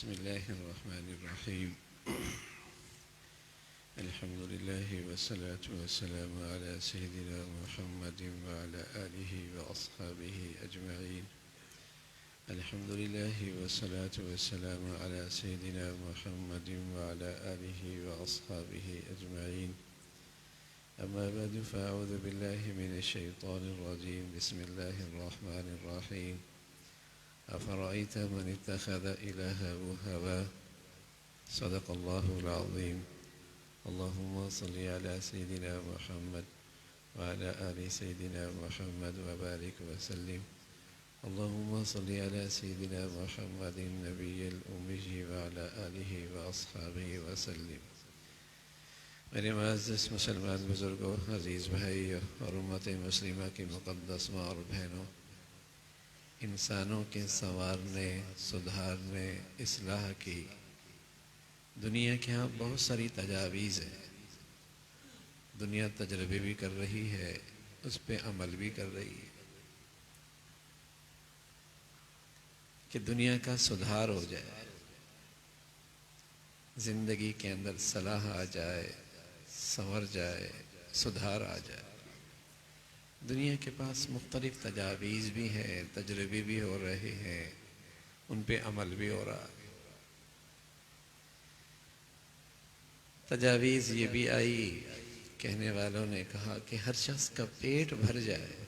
बिस्मिल्लाहिर्रहमानिर्रहीम। अल्हम्दुलिल्लाहि वस्सलातु वस्सलामु अला सय्यिदिना मुहम्मदिन व अला आलिहि व अस्हाबिहि अजमईन। अल्हम्दुलिल्लाहि वस्सलातु वस्सलामु अला सय्यिदिना मुहम्मदिन व अला आलिहि व अस्हाबिहि अजमईन। अम्मा बअदु फ़अऊज़ु बिल्लाहि मिनश शैतानिर रजीम। बिस्मिल्लाहिर्रहमानिर्रहीम। अफ़रअयत मन इत्तख़ज़ इलाहहु हवाह। सदक़ल्लाहुल अज़ीम। अल्लाहुम्मा सल्लि अला सय्यिदिना मुहम्मद व अला आलि सय्यिदिना मुहम्मद व बारिक व सल्लिम। अल्लाहुम्मा सल्लि अला सय्यिदिना मुहम्मदिन नबिय्यिल उम्मी व अला आलिहि व अस्हाबिहि व सल्लिम। मेरे मुअज़्ज़ज़ मुसलमान बुज़ुर्गों, अज़ीज़ भाइयों और उम्मत मुस्लिमा की मुक़द्दस माँ और बहनों, इंसानों के संवारने, सुधारने, इस्लाह की दुनिया के यहाँ बहुत सारी तजावीज़ हैं। दुनिया तजरबे भी कर रही है, उस पर अमल भी कर रही है कि दुनिया का सुधार हो जाए, ज़िंदगी के अंदर सलाह आ जाए, संवर जाए, सुधार आ जाए। दुनिया के पास मुख्तलिफ तजावीज़ भी हैं, तजरबे भी हो रहे हैं, उन पे अमल भी हो रहा है। तजावीज़ ये भी आई, कहने वालों ने कहा कि हर शख्स का पेट भर जाए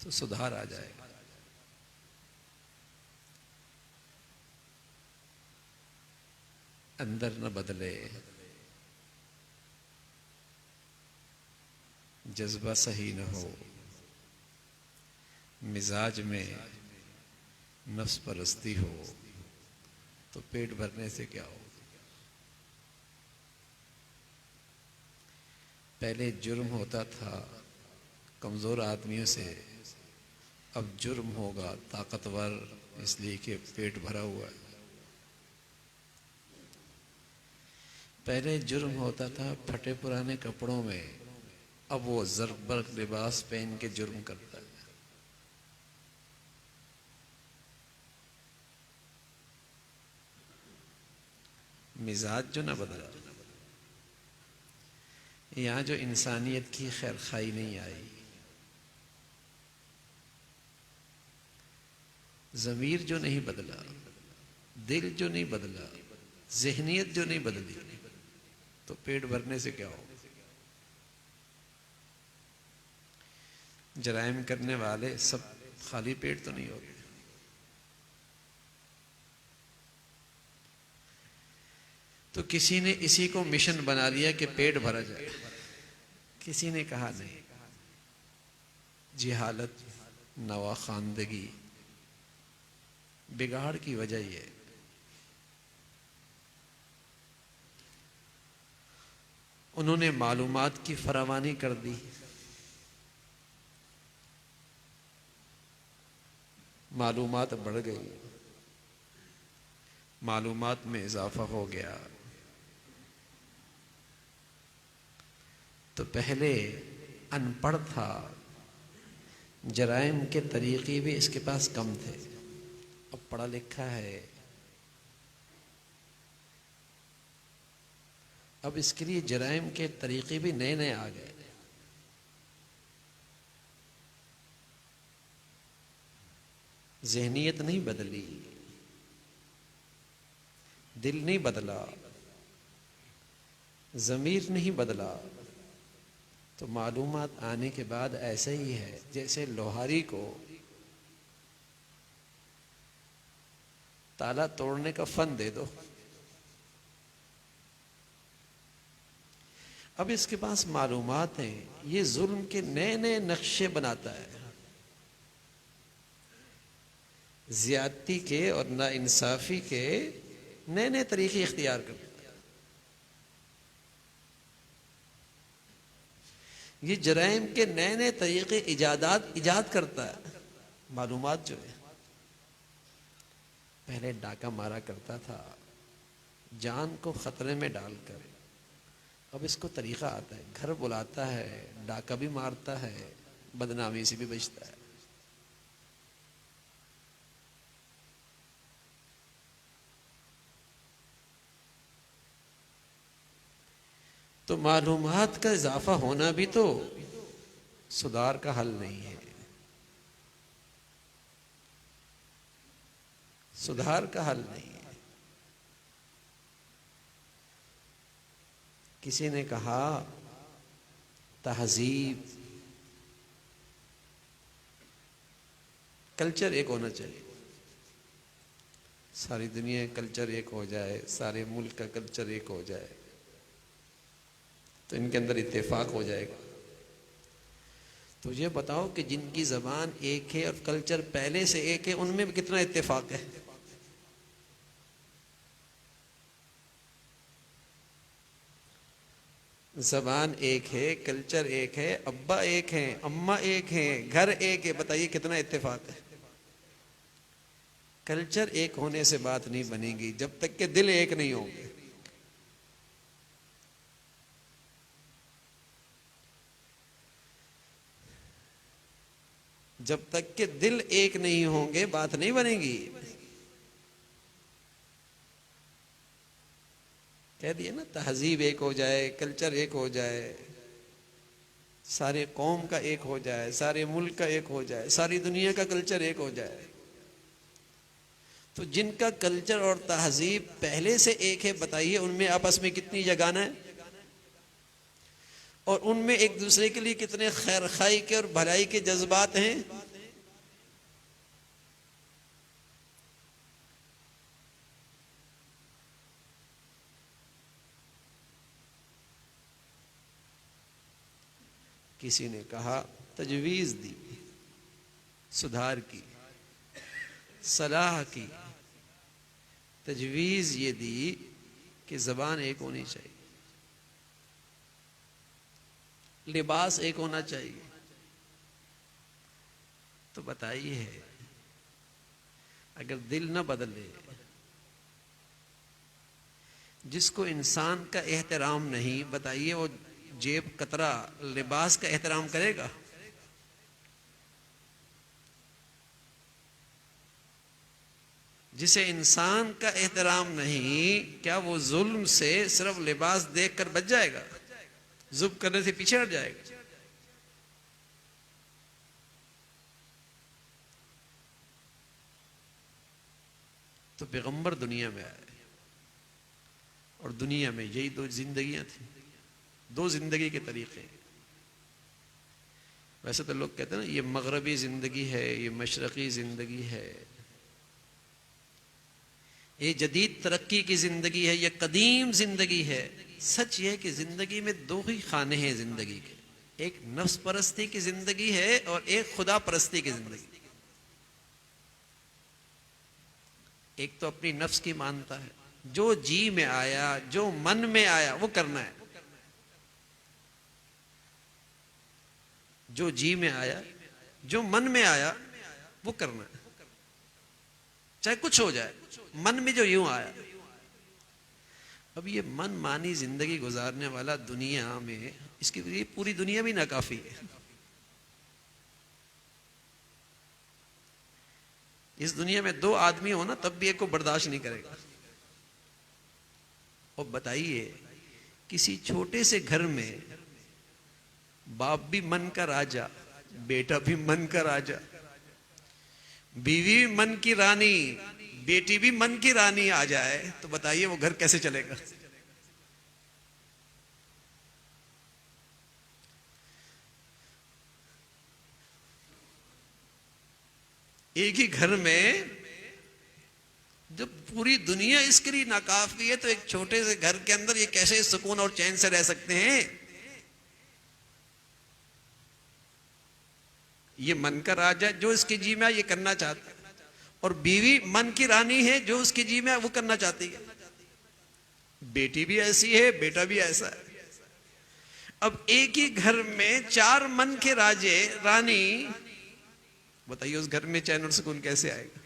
तो सुधार आ जाएगा। अंदर न बदले, जज्बा सही न हो, मिजाज में नफ्स परस्ती हो तो पेट भरने से क्या हो। पहले जुर्म होता था कमज़ोर आदमियों से, अब जुर्म होगा ताकतवर, इसलिए कि पेट भरा हुआ है। पहले जुर्म होता था फटे पुराने कपड़ों में, अब वो ज़रबर्क लिबास पहन के जुर्म करता है। मिजाज जो न बदला, यहाँ जो इंसानियत की खैर खाई नहीं आई, ज़मीर जो नहीं बदला, दिल जो नहीं बदला, ज़हनियत जो नहीं बदली, तो पेट भरने से क्या हो। जराइम करने वाले सब खाली पेट तो नहीं होते। तो किसी ने इसी को मिशन बना लिया कि पेट भरा जाए। किसी ने कहा नहीं, जिहालत, नवाखानदगी, बिगाड़ की वजह ये, उन्होंने मालूमात की फरावानी कर दी, मालूमात बढ़ गई, मालूमात में इजाफा हो गया। तो पहले अनपढ़ था, जराइम के तरीक़े भी इसके पास कम थे। अब पढ़ा लिखा है, अब इसके लिए जराइम के तरीक़े भी नए नए आ गए। ज़हनियत नहीं बदली, दिल नहीं बदला, ज़मीर नहीं बदला, तो मालूमात आने के बाद ऐसे ही है जैसे लोहारी को ताला तोड़ने का फन दे दो। अब इसके पास मालूमात हैं, ये जुल्म के नए नए नक्शे बनाता है, ज्यादती के और नाइंसाफी के नए नए तरीके इख्तियार करता है। ये जराइम के नए नए तरीके इजाद करता है। मालूमात जो है, पहले डाका मारा करता था जान को खतरे में डालकर, अब इसको तरीका आता है, घर बुलाता है, डाका भी मारता है, बदनामी से भी बचता है। तो मालूमात का इजाफा होना भी तो सुधार का हल नहीं है, सुधार का हल नहीं है। किसी ने कहा तहजीब, कल्चर एक होना चाहिए, सारी दुनिया का कल्चर एक हो जाए, सारे मुल्क का कल्चर एक हो जाए तो इनके अंदर इत्तेफाक हो जाएगा। तो ये बताओ कि जिनकी ज़बान एक है और कल्चर पहले से एक है, उनमें भी कितना इत्तेफाक है? ज़बान एक है, कल्चर एक है, अब्बा एक है, अम्मा एक है, घर एक है, बताइए कितना इत्तेफाक है? कल्चर एक होने से बात नहीं बनेगी जब तक कि दिल एक नहीं होंगे। जब तक कि दिल एक नहीं होंगे बात नहीं बनेगी। कह दिए ना, तहजीब एक हो जाए, कल्चर एक हो जाए, सारे कौम का एक हो जाए, सारे मुल्क का एक हो जाए, सारी दुनिया का कल्चर एक हो जाए। तो जिनका कल्चर और तहजीब पहले से एक है, बताइए उनमें आपस में कितनी जगाना है और उनमें एक दूसरे के लिए कितने खैर खाई के और भलाई के जज्बात हैं। किसी ने कहा, तजवीज दी, सुधार की, सलाह की, तजवीज ये दी कि जबान एक होनी चाहिए, लिबास एक होना चाहिए। तो बताइए अगर दिल न बदले, जिसको इंसान का एहतराम नहीं, बताइए वो जेब कतरा लिबास का एहतराम करेगा? जिसे इंसान का एहतराम नहीं, क्या वो जुल्म से सिर्फ लिबास देखकर बच जाएगा? जुल्म करने से पीछे हट जाएगा? तो पैगंबर दुनिया में आए और दुनिया में यही दो जिंदगियां थी, दो जिंदगी के तरीके। वैसे तो लोग कहते हैं ना ये मगरबी जिंदगी है, ये मशरकी जिंदगी है, ये जदीद तरक्की की जिंदगी है, ये कदीम जिंदगी है। सच ये है कि जिंदगी में दो ही खाने हैं जिंदगी के, एक नफ्स परस्ती की जिंदगी है और एक खुदा परस्ती की जिंदगी। एक तो अपनी नफ्स की मानता है, जो जी में आया, जो मन में आया वो करना है, जो जी में आया, जो मन में आया वो करना है, चाहे कुछ हो जाए, मन में जो यूं आया। अब ये मन मानी जिंदगी गुजारने वाला दुनिया में, इसकी ये पूरी दुनिया भी नाकाफी है। इस दुनिया में दो आदमी हो ना, तब भी एक को बर्दाश्त नहीं करेगा। और बताइए किसी छोटे से घर में बाप भी मन का राजा, बेटा भी मन का राजा, बीवी भी मन की रानी, बेटी भी मन की रानी आ जाए तो बताइए वो घर कैसे चलेगा? एक ही घर में जब पूरी दुनिया इसके लिए नाकाफी है, तो एक छोटे से घर के अंदर ये कैसे सुकून और चैन से रह सकते हैं? ये मन का राजा जो इसके जी में ये करना चाहता है, और बीवी मन की रानी है जो उसके जी में वो करना चाहती है। बेटी भी ऐसी है, बेटा भी ऐसा है। अब एक ही घर में चार मन के राजे रानी, बताइए उस घर में चैन और सुकून कैसे आएगा?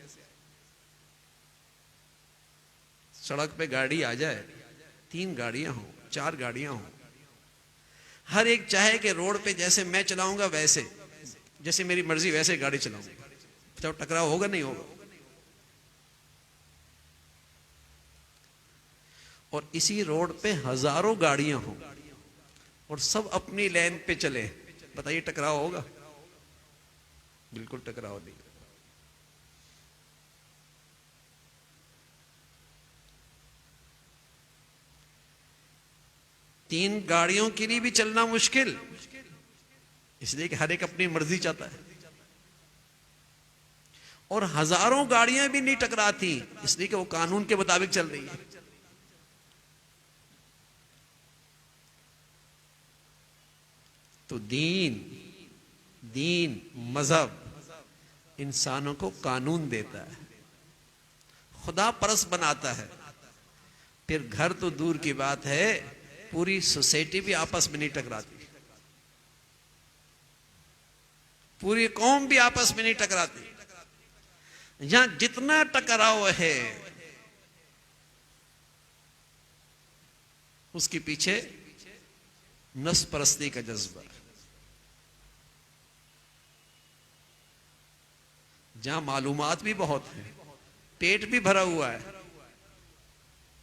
सड़क पे गाड़ी आ जाए, 3 गाड़ियां हो, 4 गाड़ियां हो, हर एक चाहे कि रोड पे जैसे मैं चलाऊंगा वैसे, जैसे मेरी मर्जी वैसे गाड़ी चलाऊंगा, तो टकराव होगा नहीं होगा? और इसी रोड पे हजारों गाड़ियां हो, और सब अपनी लाइन पे चले, बताइए टकराव होगा? बिल्कुल टकराव नहीं। तीन गाड़ियों के लिए भी चलना मुश्किल, इसलिए कि हर एक अपनी मर्जी चाहता है, और हजारों गाड़ियां भी नहीं टकराती, इसलिए कि वो कानून के मुताबिक चल रही है। तो दीन मजहब इंसानों को कानून देता है, खुदा परस्त बनाता है। फिर घर तो दूर की बात है, पूरी सोसाइटी भी आपस में नहीं टकराती, पूरी कौम भी आपस में नहीं टकराती। यहां जितना टकराव है उसके पीछे नफ्स परस्ती का जज्बा। जहां मालूमात भी बहुत है, पेट भी भरा हुआ है,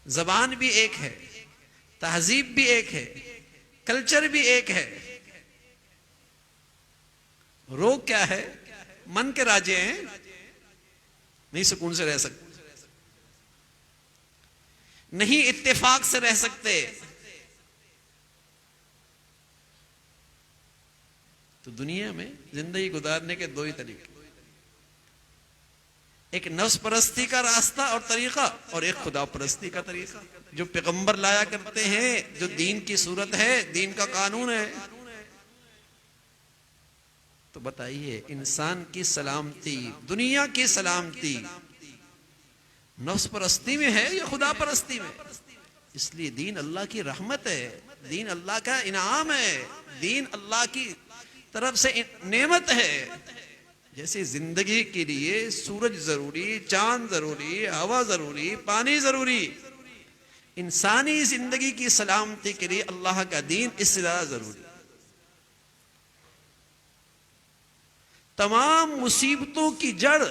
जबान भी एक है, तहजीब भी एक है, कल्चर भी एक है, रोग क्या है? मन के राजे हैं, नहीं सुकून से रह सकते, नहीं इत्तेफाक से रह सकते। तो दुनिया में जिंदगी गुजारने के दो ही तरीके, एक नफ्स परस्ती का रास्ता और तरीका, और एक खुदा परस्ती का तरीका जो पैगंबर लाया करते हैं, जो दीन की सूरत है, दीन का कानून है। तो बताइए, इंसान की सलामती, दुनिया की सलामती नफ्स परस्ती में है या खुदा परस्ती में? इसलिए दीन अल्लाह की रहमत है, दीन अल्लाह का इनाम है, दीन अल्लाह की तरफ से नेमत है। जैसे जिंदगी के लिए सूरज जरूरी, चांद जरूरी, हवा जरूरी, पानी जरूरी, इंसानी जिंदगी की सलामती के लिए अल्लाह का दीन इससे ज्यादा जरूरी। तमाम मुसीबतों की जड़,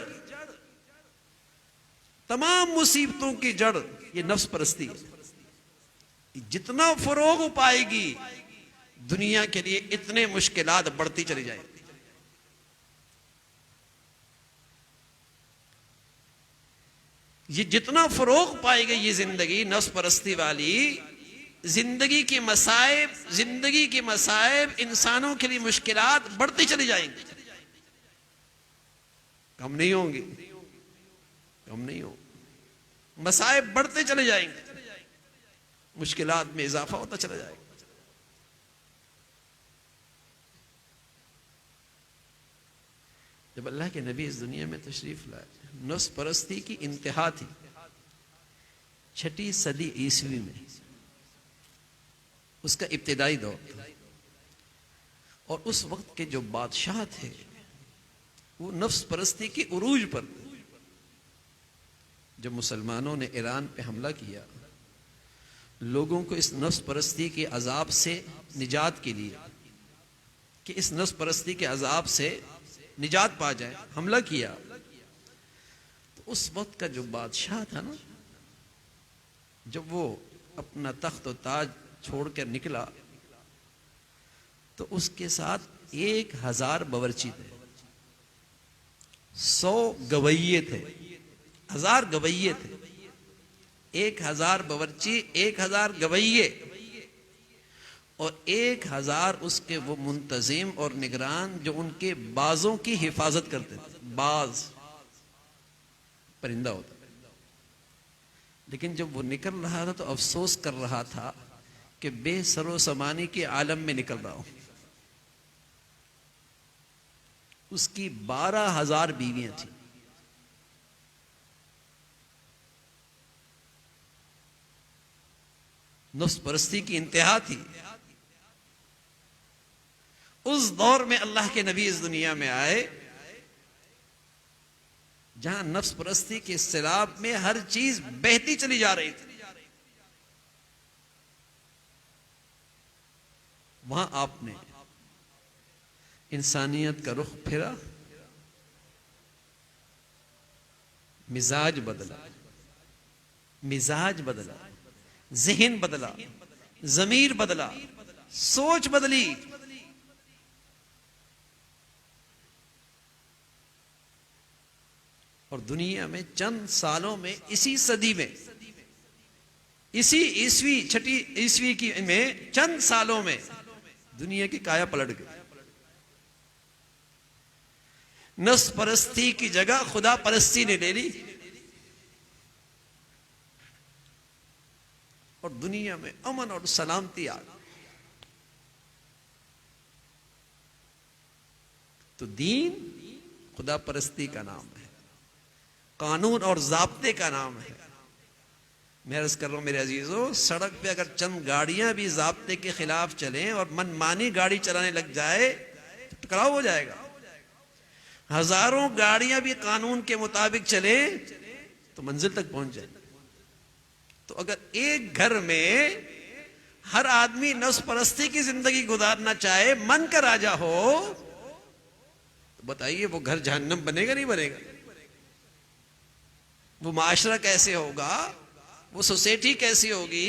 तमाम मुसीबतों की जड़ ये नफ्स परस्ती है। जितना फरोग पाएगी दुनिया के लिए, इतने मुश्किलात बढ़ती चली जाएगी। ये जितना फरोग पाएगी ये जिंदगी नफ्स परस्ती वाली, जिंदगी के मसाइब इंसानों के लिए मुश्किलात बढ़ती चली जाएंगी, कम नहीं होंगी, कम नहीं हो, मसाइब बढ़ते चले जाएंगे, मुश्किलात में इजाफा होता चला जाएगा। जब अल्लाह के नबी इस दुनिया में तशरीफ लाए, नफ्स परस्ती की इंतहा थी 6वीं सदी ईस्वी में, उसका इब्तिदाई दौर था। और उस वक्त के जो बादशाह थे वो नफ्स परस्ती की उरूज पर थे। जब मुसलमानों ने ईरान पे हमला किया, लोगों को इस नफ्स परस्ती के अजाब से निजात के लिए, कि इस नफ्स परस्ती के अजाब से निजात पा जाए, हमला किया। तो उस वक्त का जो बादशाह था ना, जब वो अपना तख्त और ताज छोड़कर निकला तो उसके साथ 1000 बावर्ची थे, 100 गवैये थे, 1000 गवैये थे, 1000 बावर्ची, 1000 गवैये, और 1000 उसके वो मुंतजिम और निगरान जो उनके बाजों की हिफाजत करते थे। बाज परिंदा होता, लेकिन जब वो निकल रहा था तो अफसोस कर रहा था कि बेसरो समानी के आलम में निकल रहा हूं। उसकी 12,000 बीवियां थी। नफ्स परस्ती की इंतहा थी। उस दौर में अल्लाह के नबी इस दुनिया में आए जहां नफ्स परस्ती के सैलाब में हर चीज बहती चली जा रही थी। वहां आपने इंसानियत का रुख फिरा, मिजाज बदला, जहन बदला, जमीर बदला, सोच बदली। और दुनिया में चंद सालों में, इसी सदी में, इसी ईस्वी, छठी ईस्वी की में चंद सालों में दुनिया की काया पलट गई। नफ्स परस्ती की जगह खुदा परस्ती ने ले ली और दुनिया में अमन और सलामती आ गई। तो दीन खुदा परस्ती का नाम है, कानून और ज़ाब्ते का नाम है। मैं अर्ज कर रहा हूं मेरे अजीजों, सड़क पे अगर चंद गाड़ियां भी ज़ाब्ते के खिलाफ चलें और मनमानी गाड़ी चलाने लग जाए तो टकराव हो जाएगा। हजारों गाड़ियां भी कानून के मुताबिक चले तो मंजिल तक पहुंच जाए। तो अगर एक घर में हर आदमी नफ्स परस्ती की जिंदगी गुजारना चाहे, मन का राजा हो, तो बताइए वो घर जहन्नम बनेगा नहीं बनेगा? वो माशरा कैसे होगा? वो सोसाइटी कैसी होगी?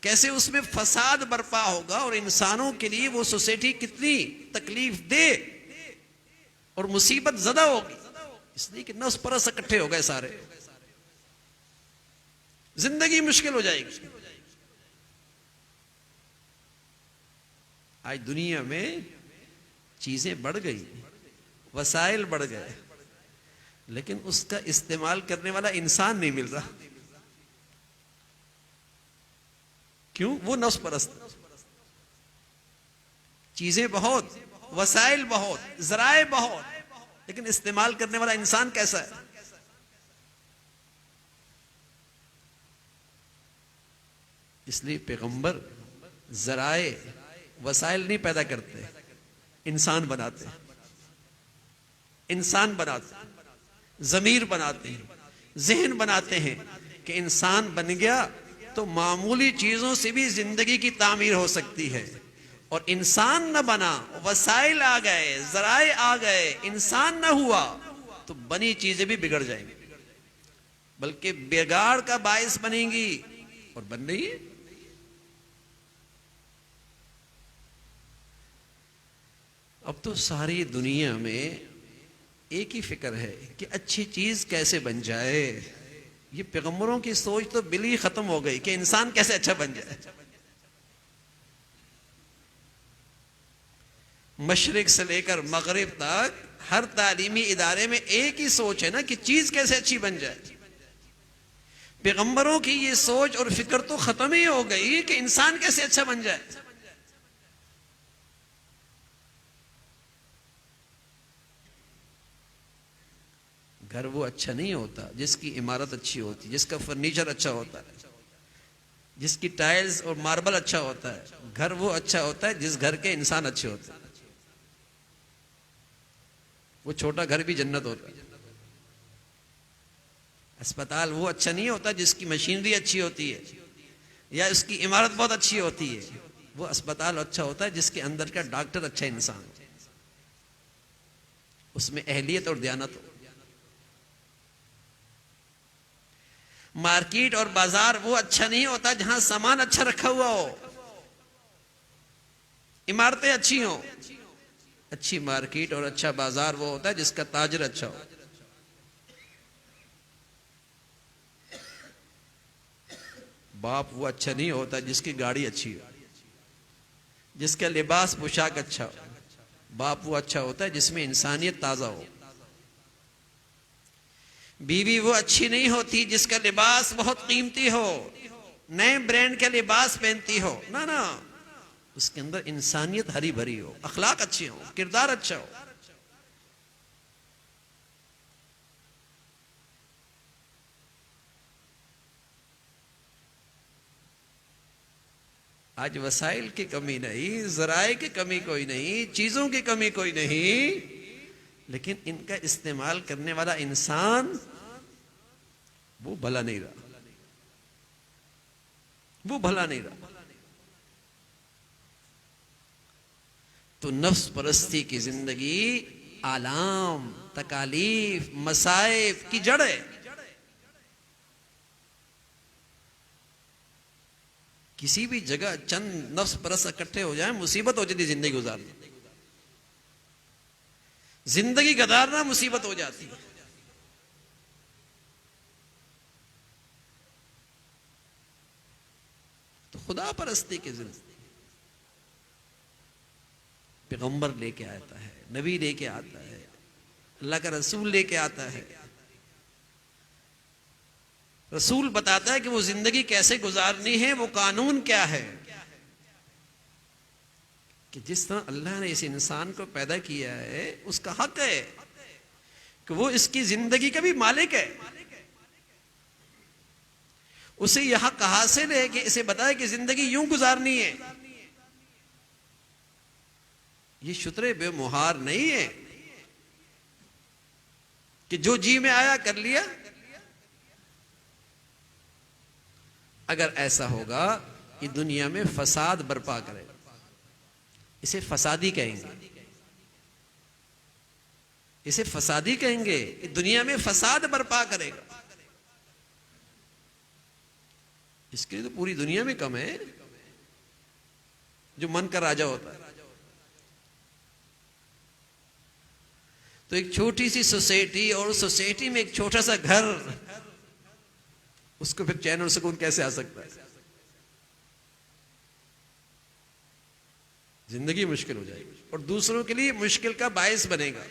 कैसे उसमें फसाद बर्पा होगा? और इंसानों के लिए वो सोसाइटी कितनी तकलीफ दे और मुसीबत ज़दा होगी। इसलिए कि नफ्स परस्त इकट्ठे हो गए सारे, जिंदगी मुश्किल हो जाएगी। आज दुनिया में चीजें बढ़ गई, वसाइल बढ़ गए, लेकिन उसका इस्तेमाल करने वाला इंसान नहीं मिल रहा। क्यों? वो नफ्स परस्त। चीजें बहुत, वसाइल बहुत, जराए बहुत, लेकिन इस्तेमाल करने वाला इंसान कैसा है? इसलिए पैगंबर जराए वसाइल नहीं पैदा करते, इंसान बनाते, इंसान बनाते, जमीर बनाते हैं, जहन बनाते हैं कि इंसान बन गया तो मामूली चीजों से भी जिंदगी की तामीर हो सकती है। और इंसान न बना, वसाइल आ गए, जराए आ गए, इंसान न हुआ तो बनी चीजें भी बिगड़ जाएंगी, बल्कि बिगाड़ का बायस बनेंगी और बन रही है। अब तो सारी दुनिया में एक ही फिक्र है कि अच्छी चीज कैसे बन जाए। ये पैगंबरों की सोच तो बिल्कुल खत्म हो गई कि इंसान कैसे अच्छा बन जाए। मशरिक से लेकर मगरिब तक हर तालीमी इदारे में एक ही सोच है ना कि चीज कैसे अच्छी बन जाए। पैगंबरों की ये सोच और फिक्र तो खत्म ही हो गई कि इंसान कैसे अच्छा बन जाए। घर वो अच्छा नहीं होता जिसकी इमारत अच्छी होती, जिसका फर्नीचर अच्छा होता है, जिसकी टाइल्स और मार्बल अच्छा होता है। घर वो अच्छा होता है जिस घर के इंसान अच्छे होते हैं। वो छोटा घर भी जन्नत होता है। अस्पताल वो अच्छा नहीं होता जिसकी मशीनरी अच्छी होती है या उसकी इमारत बहुत अच्छी होती है। वो अस्पताल अच्छा होता है जिसके अंदर का डॉक्टर अच्छा इंसान हो, उसमें अहलियत और दयानत हो। मार्केट और बाजार वो अच्छा नहीं होता जहां सामान अच्छा रखा हुआ हो, इमारतें अच्छी हो। अच्छी मार्केट और अच्छा बाजार वो होता है जिसका ताजर अच्छा हो। बाप वो अच्छा नहीं होता जिसकी गाड़ी अच्छी हो, जिसका लिबास पोशाक अच्छा हो। बाप वो अच्छा होता है जिसमें इंसानियत ताजा हो। बीवी वो अच्छी नहीं होती जिसका लिबास बहुत कीमती हो, नए ब्रांड का लिबास पहनती हो। ना ना, उसके अंदर इंसानियत हरी भरी हो, अखलाक अच्छे हो, किरदार अच्छा हो। आज वसाइल की कमी नहीं, जराए की कमी कोई नहीं, चीजों की कमी कोई नहीं, लेकिन इनका इस्तेमाल करने वाला इंसान वो भला नहीं रहा, वो भला नहीं रहा। तो नफ्स परस्ती की जिंदगी आलाम, तकालीफ, मसाइब की जड़ है किसी भी जगह चंद नफ्स परस इकट्ठे हो जाए मुसीबत हो जाती जिंदगी गुजारना, जिंदगी गुजारना मुसीबत हो जाती है। तो खुदा परस्ती की जिंदगी पैगंबर लेके आता है, नबी लेके आता है, अल्लाह का रसूल लेके आता है। रसूल बताता है कि वो जिंदगी कैसे गुजारनी है, वो कानून क्या है, कि जिस तरह अल्लाह ने इस इंसान को पैदा किया है उसका हक है कि वो इसकी जिंदगी का भी मालिक है। उसे यह हक हासिल है कि इसे बताए कि जिंदगी यूं गुजारनी है। ये शुतरे बेमुहार नहीं है कि जो जी में आया कर लिया। अगर ऐसा होगा कि दुनिया में फसाद बर्पा करे, इसे फसादी कहेंगे, इसे फसादी कहेंगे कि दुनिया में फसाद बर्पा करेगा। इसके लिए तो पूरी दुनिया में कम है जो मन का राजा होता है। तो एक छोटी सी सोसाइटी और उस सोसाइटी में एक छोटा सा घर, उसको फिर चैन और सुकून कैसे आ सकता है? जिंदगी मुश्किल हो जाएगी और दूसरों के लिए मुश्किल का बायस बनेगा,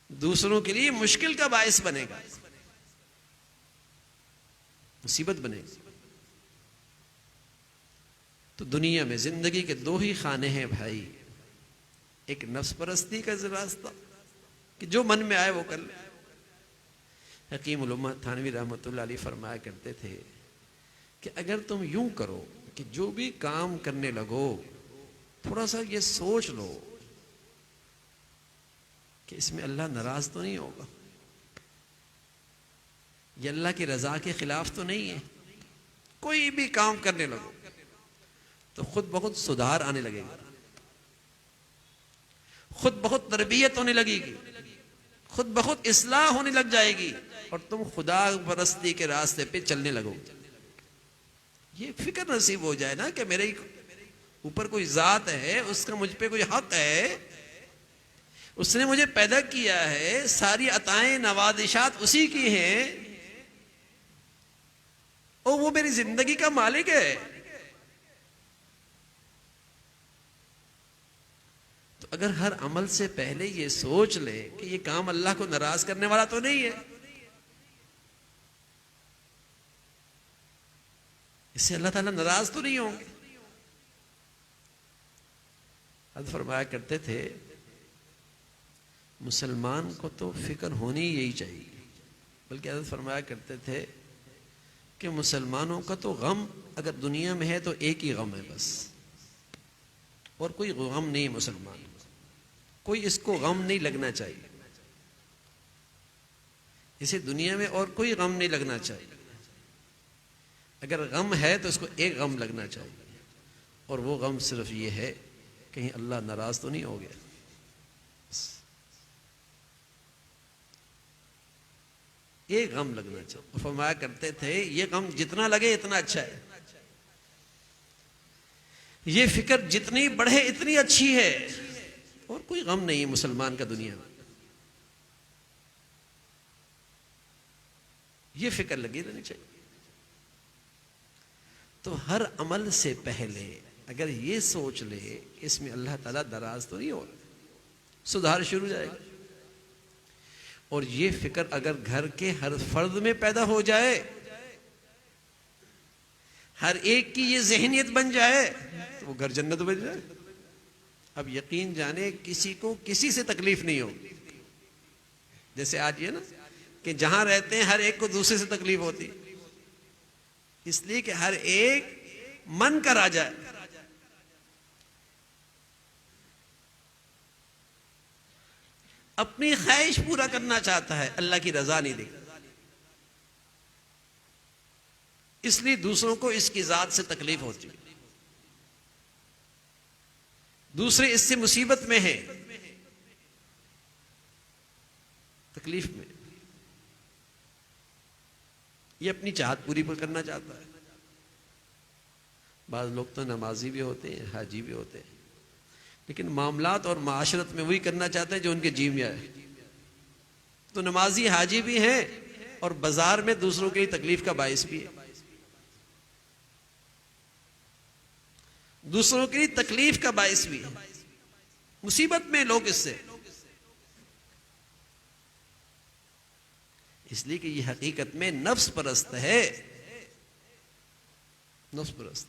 दूसरों के लिए मुश्किल का बायस बनेगा, मुसीबत बनेगी। तो दुनिया में जिंदगी के दो ही खाने हैं भाई, एक नफ्स परस्ती का रास्ता कि जो मन में आए वो कर ले। हकीम उल उम्मत थानवी रहमतुल्लाह अलैह फरमाया करते थे कि अगर तुम यूं करो कि जो भी काम करने लगो थोड़ा सा ये सोच लो कि इसमें अल्लाह नाराज तो नहीं होगा, ये अल्लाह की रजा के खिलाफ तो नहीं है। कोई भी काम करने लगो तो खुद बहुत सुधार आने लगेगा, खुद बहुत तरबियत होने लगेगी, खुद बहुत इस्लाह होने लग जाएगी और तुम खुदा परस्ती के रास्ते पे चलने लगोगे। ये फिक्र नसीब हो जाए ना कि मेरे ऊपर कोई जात है, उसका मुझ पे कोई हक है, उसने मुझे पैदा किया है, सारी अताएं नवादिशात उसी की हैं और वो मेरी जिंदगी का मालिक है। तो अगर हर अमल से पहले ये सोच ले कि ये काम अल्लाह को नाराज करने वाला तो नहीं है, इससे अल्लाह ताला नाराज तो नहीं होंगे। हज़रत फरमाया करते थे मुसलमान को तो फिक्र होनी यही चाहिए, बल्कि हज़रत फरमाया करते थे कि मुसलमानों का तो गम अगर दुनिया में है तो एक ही गम है बस, और कोई गम नहीं है मुसलमान को, कोई इसको गम नहीं लगना चाहिए, इसे दुनिया में और कोई गम नहीं लगना चाहिए। अगर गम है तो इसको एक गम लगना चाहिए और वो गम सिर्फ ये है कहीं अल्लाह नाराज तो नहीं हो गया। एक गम लगना चाहिए। फरमाया करते थे ये गम जितना लगे इतना अच्छा है, ये फिक्र जितनी बढ़े इतनी अच्छी है, और कोई गम नहीं है मुसलमान का दुनिया में, ये फिक्र लगी रहनी चाहिए। तो हर अमल से पहले अगर ये सोच ले इसमें अल्लाह ताला नाराज तो नहीं हो रहा, सुधार शुरू जाएगा। और ये फिक्र अगर घर के हर फर्द में पैदा हो जाए, हर एक की ये जहनियत बन जाए, तो वो घर जन्नत बन जाए। अब यकीन जाने किसी को किसी से तकलीफ नहीं होगी। जैसे आज ये ना कि जहां रहते हैं हर एक को दूसरे से तकलीफ होती, इसलिए कि हर एक मन का राजा है। अपनी ख्वाहिश पूरा करना चाहता है, अल्लाह की रजा नहीं देखता, इसलिए दूसरों को इसकी जात से तकलीफ होती है, दूसरे इससे मुसीबत में है, तकलीफ में, ये अपनी चाहत पूरी करना चाहता है। बाद लोग तो नमाजी भी होते हैं, हाजी भी होते हैं, लेकिन मामलात और माशरत में वही करना चाहते हैं जो उनके जी में आए। तो नमाजी हाजी भी हैं और बाजार में दूसरों की तकलीफ का बाइस भी है, दूसरों की तकलीफ का बाइस भी है, मुसीबत में लोग इससे, इसलिए कि यह हकीकत में नफ्स परस्त है, नफ्स परस्त।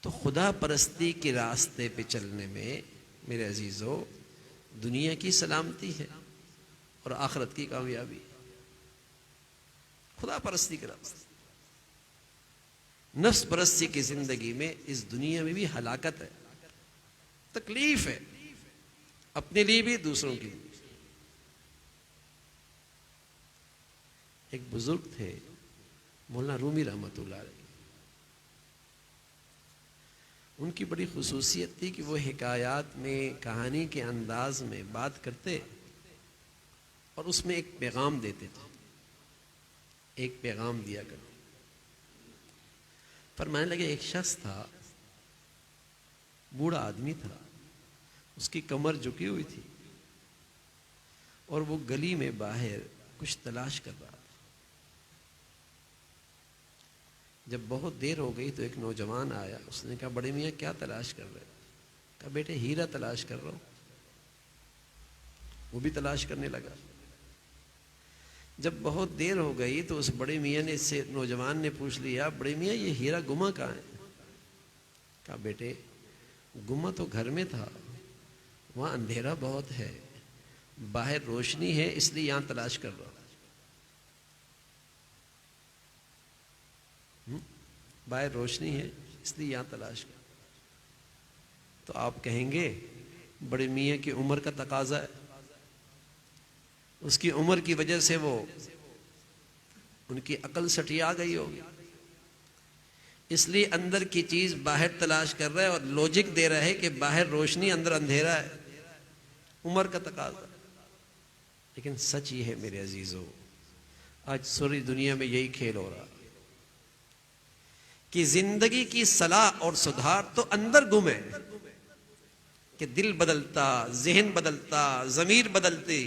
तो खुदा परस्ती के रास्ते पे चलने में मेरे अजीजों दुनिया की सलामती है और आखिरत की कामयाबी। खुदा परस्ती के रास्ते, नफ्स परस्ती की जिंदगी में इस दुनिया में भी हलाकत है, तकलीफ है, अपने लिए भी दूसरों के लिए। एक बुजुर्ग थे मौलाना रूमी रहमतुल्लाह अलैह, उनकी बड़ी खुसूसियत थी कि वो हिकायात में कहानी के अंदाज में बात करते और उसमें एक पैगाम देते थे, एक पैगाम दिया करते। फरमाने लगे एक शख्स था, बूढ़ा आदमी था, उसकी कमर झुकी हुई थी और वो गली में बाहर कुछ तलाश कर रहा था। जब बहुत देर हो गई तो एक नौजवान आया, उसने कहा बड़े मियाँ क्या तलाश कर रहे हो? कहा बेटे हीरा तलाश कर रहा हूं। वो भी तलाश करने लगा। जब बहुत देर हो गई तो उस बड़े मियाँ ने, इससे नौजवान ने पूछ लिया बड़े मियाँ ये हीरा गुमा कहाँ है? कहा बेटे गुमा तो घर में था, वहां अंधेरा बहुत है, बाहर रोशनी है इसलिए यहां तलाश कर रहा हूं। बाहर रोशनी है इसलिए यहां तलाश कर। तो आप कहेंगे बड़े मियाँ की उम्र का तकाजा है, उसकी उम्र की वजह से वो उनकी अकल सटिया गई होगी, इसलिए अंदर की चीज बाहर तलाश कर रहा है और लॉजिक दे रहा है कि बाहर रोशनी अंदर अंधेरा है, उम्र का तकाजा। लेकिन सच ये है मेरे अजीजों, आज सारी दुनिया में यही खेल हो रहा कि जिंदगी की सलाह और सुधार तो अंदर गुम है कि दिल बदलता, जहन बदलता, जमीर बदलती,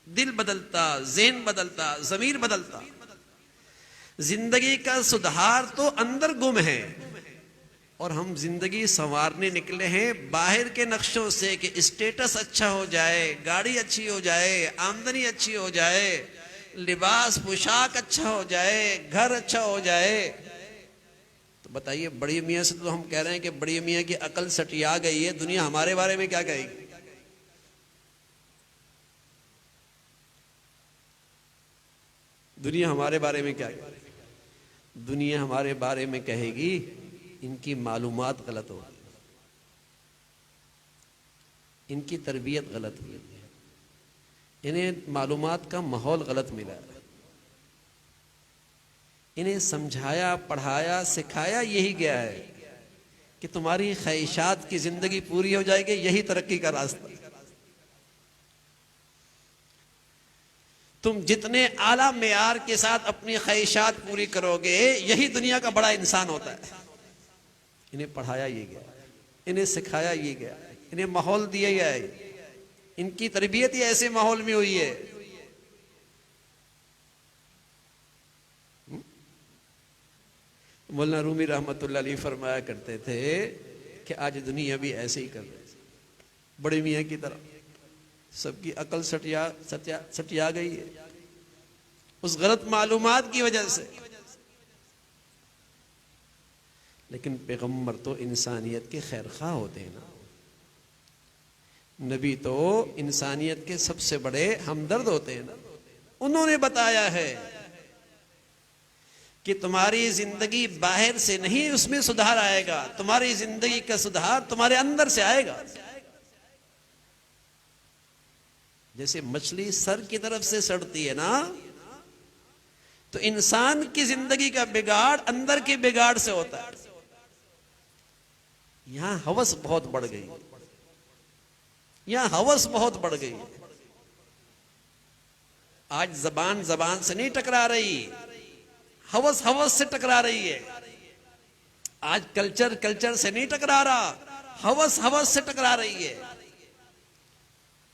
दिल बदलता, जहन बदलता, जमीर बदलता। जिंदगी का सुधार तो अंदर गुम है और हम जिंदगी संवारने निकले हैं बाहर के नक्शों से कि स्टेटस अच्छा हो जाए, गाड़ी अच्छी हो जाए, आमदनी अच्छी हो जाए, लिबास पोशाक अच्छा हो जाए, घर अच्छा हो जाए। तो बताइए बड़ी मियाँ से तो हम कह रहे हैं कि बड़ी मियाँ की अकल सटिया गई है, दुनिया हमारे बारे में क्या कहेगी? दुनिया हमारे बारे में क्या कहेगी? दुनिया हमारे बारे में कहेगी इनकी मालूमात गलत हो, इनकी तरबियत गलत हुई, इन्हें मालूमात का माहौल गलत मिला, इन्हें समझाया, पढ़ाया, सिखाया यही गया है कि तुम्हारी ख्वाहिशात की जिंदगी पूरी हो जाएगी, यही तरक्की का रास्ता। तुम जितने आला मेयार के साथ अपनी ख्वाहिशात पूरी करोगे यही दुनिया का बड़ा इंसान होता है। इन्हें पढ़ाया ये गया, इन्हें सिखाया ये गया, इन्हें माहौल दिया गया है, इनकी तरबियत ही ऐसे माहौल में हुई है। मौलाना रूमी रहमतुल्लाह अलैह फरमाया करते थे कि आज दुनिया भी ऐसे ही कर रही है, बड़े मियाँ की तरह सबकी अकल सटिया गई है उस गलत मालूमात की वजह से। लेकिन पैगंबर तो इंसानियत के खैरखा होते हैं ना, नबी तो इंसानियत के सबसे बड़े हमदर्द होते हैं ना। उन्होंने बताया है कि तुम्हारी जिंदगी बाहर से नहीं उसमें सुधार आएगा, तुम्हारी जिंदगी का सुधार तुम्हारे अंदर से आएगा। जैसे मछली सर की तरफ से सड़ती है ना, तो इंसान की जिंदगी का बिगाड़ अंदर के बिगाड़ से होता है। यहां हवस बहुत बढ़ गई, यहां हवस बहुत बढ़ गई। आज जबान जबान से नहीं टकरा रही, हवस हवस से टकरा रही है। आज कल्चर कल्चर से नहीं टकरा रहा, हवस हवस से टकरा रही है।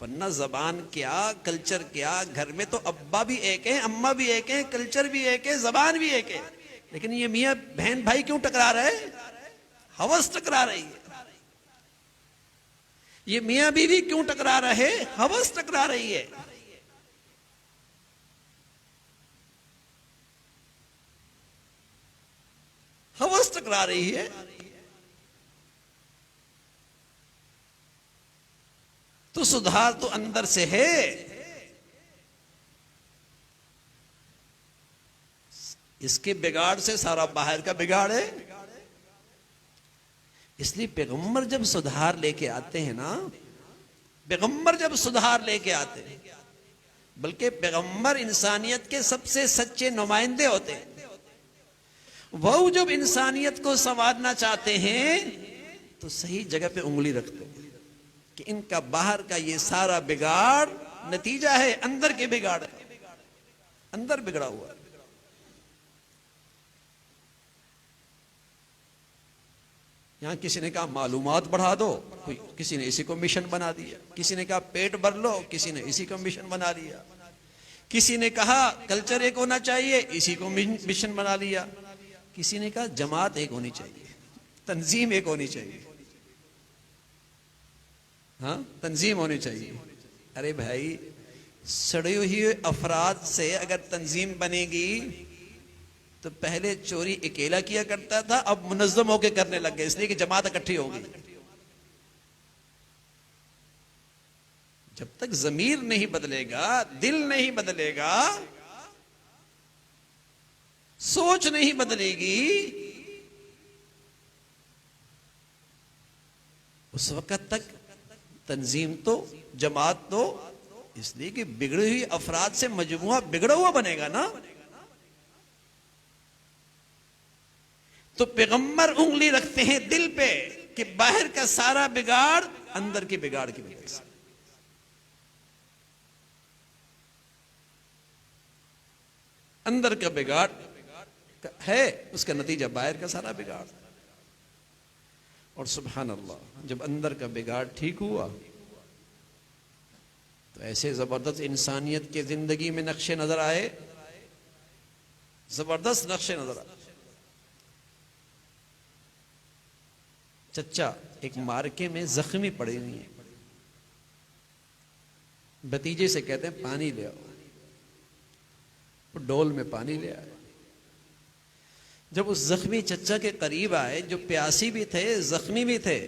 वरना जबान क्या कल्चर क्या, घर में तो अब्बा भी एक है, अम्मा भी एक है, कल्चर भी एक है, जबान भी एक है। लेकिन ये मियां बहन भाई क्यों टकरा रहे? हवस टकरा रही है। ये मियां बीवी क्यों टकरा रहे? हवस टकरा रही है। हवस टकरा रही है। तो सुधार तो अंदर से है। इसके बिगाड़ से सारा बाहर का बिगाड़ है। इसलिए पैगंबर जब सुधार लेके आते हैं ना, पैगंबर जब सुधार लेके आते हैं, बल्कि पैगंबर इंसानियत के सबसे सच्चे नुमाइंदे होते हैं। वो जब इंसानियत को संवारना चाहते हैं तो सही जगह पे उंगली रखते हैं कि इनका बाहर का ये सारा बिगाड़ नतीजा है अंदर के बिगाड़, अंदर बिगड़ा हुआ है। यहां किसी ने कहा मालूमात बढ़ा दो, कोई किसी ने इसी को मिशन बना दिया। किसी ने कहा पेट भर लो, किसी ने इसी को मिशन बना लिया। किसी ने कहा कल्चर एक होना चाहिए, इसी को मिशन बना लिया। किसी ने कहा जमात एक होनी चाहिए, तंजीम एक होनी चाहिए, हाँ तंजीम होनी चाहिए। अरे भाई, सड़े हुए अफराद से अगर तंजीम बनेगी तो पहले चोरी अकेला किया करता था, अब मुनज्जम होकर करने लग गए, इसलिए कि जमात इकट्ठी होगी। जब तक जमीर नहीं बदलेगा, दिल नहीं बदलेगा, सोच नहीं बदलेगी, उस वक्त तक तंजीम तो जमात तो, इसलिए कि बिगड़ी हुई अफराद से मजमुआ बिगड़ा हुआ बनेगा ना। तो पैगंबर उंगली रखते हैं दिल पे कि बाहर का सारा बिगाड़ अंदर के बिगाड़ की वजह से। अंदर का बिगाड़ है, उसका नतीजा बाहर का सारा बिगाड़। और सुभान अल्लाह, जब अंदर का बिगाड़ ठीक हुआ तो ऐसे जबरदस्त इंसानियत के जिंदगी में नक्शे नजर आए, जबरदस्त नक्शे नजर आए। चच्चा एक मार्के में जख्मी पड़े हुए हैं, भतीजे से कहते हैं पानी ले आओ, वो डोल में पानी ले आए। जब उस जख्मी चच्चा के करीब आए, जो प्यासी भी थे जख्मी भी थे,